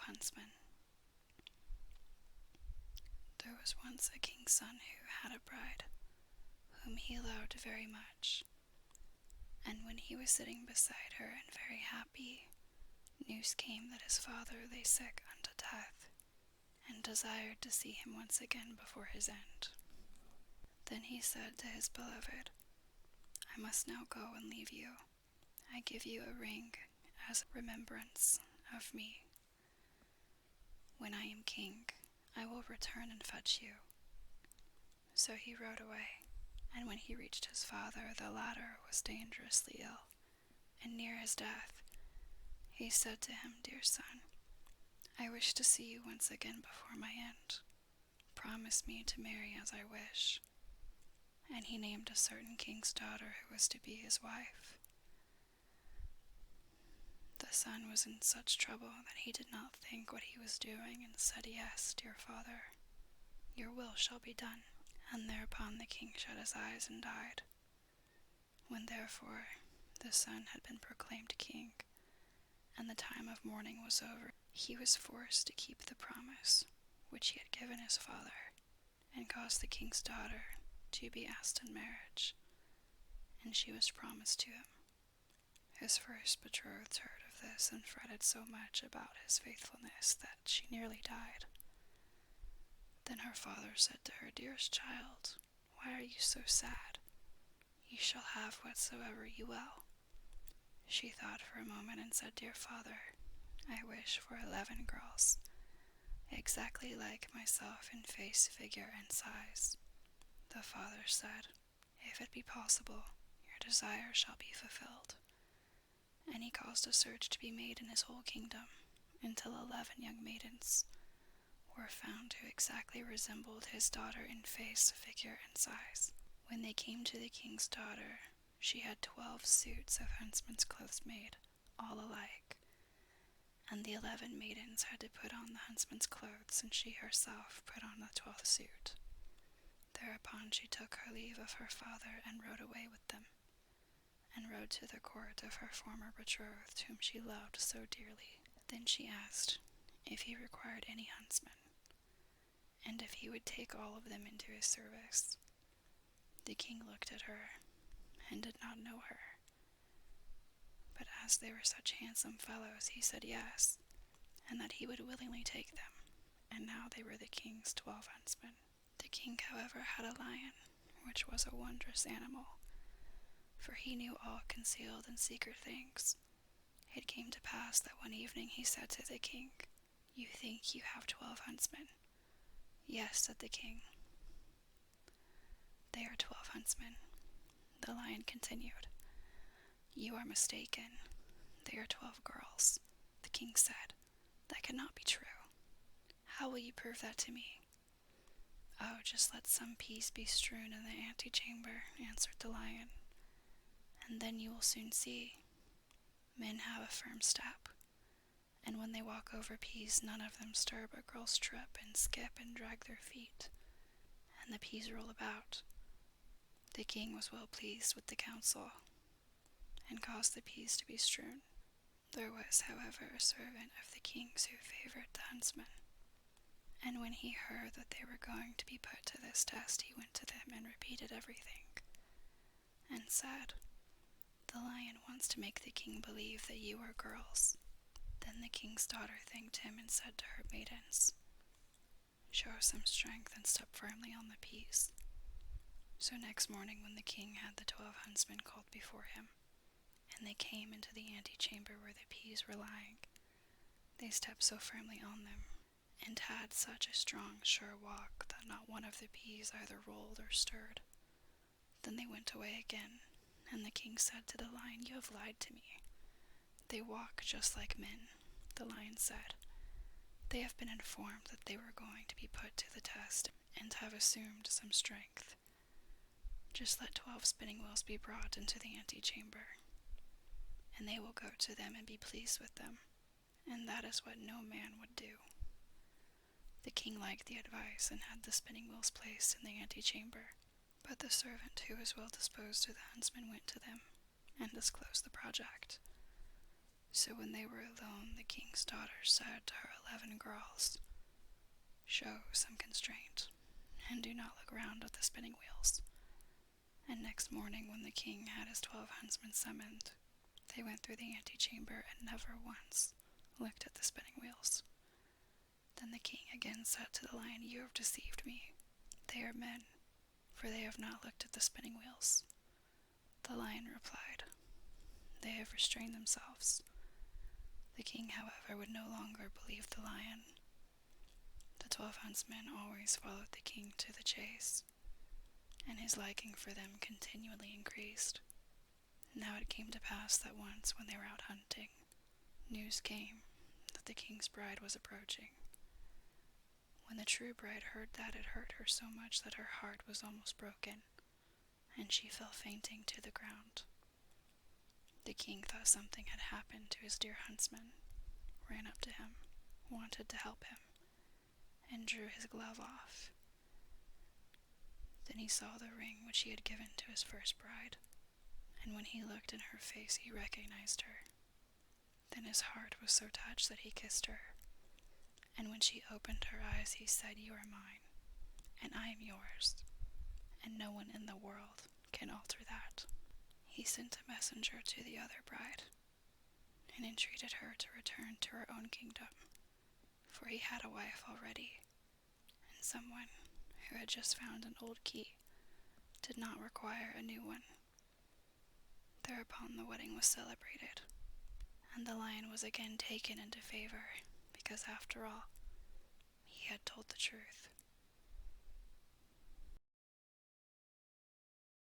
Huntsmen. There was once a king's son who had a bride, whom he loved very much, and when he was sitting beside her and very happy, news came that his father lay sick unto death, and desired to see him once again before his end. Then he said to his beloved, I must now go and leave you. I give you a ring as a remembrance of me. When I am king, I will return and fetch you. So he rode away, and when he reached his father, the latter was dangerously ill, and near his death. He said to him, Dear son, I wish to see you once again before my end. Promise me to marry as I wish. And he named a certain king's daughter who was to be his wife. The son was in such trouble that he did not think what he was doing, and said, Yes, dear father, your will shall be done. And thereupon the king shut his eyes and died. When therefore the son had been proclaimed king, and the time of mourning was over, he was forced to keep the promise which he had given his father, and caused the king's daughter to be asked in marriage, and she was promised to him. His first betrothed heard of this, and fretted so much about his faithfulness that she nearly died. Then her father said to her, Dearest child, why are you so sad? You shall have whatsoever you will. She thought for a moment and said, Dear father, I wish for 11 girls, exactly like myself in face, figure, and size. The father said, If it be possible, your desire shall be fulfilled. And he caused a search to be made in his whole kingdom, until 11 young maidens were found who exactly resembled his daughter in face, figure, and size. When they came to the king's daughter, she had 12 suits of huntsmen's clothes made, all alike, and the 11 maidens had to put on the huntsman's clothes, and she herself put on the 12th suit. Thereupon she took her leave of her father and rode away with them, and rode to the court of her former betrothed, whom she loved so dearly. Then she asked if he required any huntsmen, and if he would take all of them into his service. The king looked at her, and did not know her, but as they were such handsome fellows, he said yes, and that he would willingly take them, and now they were the king's 12 huntsmen. The king, however, had a lion, which was a wondrous animal, for he knew all concealed and secret things. It came to pass that one evening he said to the king, You think you have 12 huntsmen? Yes, said the king. They are 12 huntsmen. The lion continued, You are mistaken. They are 12 girls. The king said, That cannot be true. How will you prove that to me? Oh, just let some peas be strewn in the antechamber, answered the lion, and then you will soon see. Men have a firm step, and when they walk over peas, none of them stir, but girls trip and skip and drag their feet, and the peas roll about. The king was well pleased with the counsel, and caused the peas to be strewn. There was, however, a servant of the king's who favored the huntsmen, and when he heard that they were going to be put to this test, he went to them and repeated everything, and said, The lion wants to make the king believe that you are girls. Then the king's daughter thanked him and said to her maidens, Show some strength and step firmly on the peas. So next morning when the king had the 12 huntsmen called before him, and they came into the antechamber where the peas were lying, they stepped so firmly on them, and had such a strong, sure walk, that not one of the peas either rolled or stirred. Then they went away again, and the king said to the lion, You have lied to me. They walk just like men. The lion said, They have been informed that they were going to be put to the test, and have assumed some strength. Just let 12 spinning wheels be brought into the antechamber, and they will go to them and be pleased with them, and that is what no man would do. The king liked the advice, and had the spinning wheels placed in the antechamber. But the servant who was well disposed to the huntsmen went to them, and disclosed the project. So when they were alone, the king's daughter said to her 11 girls, "Show some constraint, and do not look round at the spinning wheels." And next morning, when the king had his 12 huntsmen summoned, they went through the antechamber and never once looked at the spinning wheels. Then the king again said to the lion, "You have deceived me. They are men, for they have not looked at the spinning wheels." The lion replied, "They have restrained themselves." The king, however, would no longer believe the lion. The 12 huntsmen always followed the king to the chase, and his liking for them continually increased. Now it came to pass that once, when they were out hunting, news came that the king's bride was approaching. When the true bride heard that, it hurt her so much that her heart was almost broken, and she fell fainting to the ground. The king thought something had happened to his dear huntsman, ran up to him, wanted to help him, and drew his glove off. Then he saw the ring which he had given to his first bride, and when he looked in her face he recognized her. Then his heart was so touched that he kissed her, and when she opened her eyes he said, "You are mine, and I am yours, and no one in the world can alter that." He sent a messenger to the other bride, and entreated her to return to her own kingdom, for he had a wife already, and someone who had just found an old key did not require a new one. Thereupon the wedding was celebrated, and the lion was again taken into favor, because after all, he had told the truth.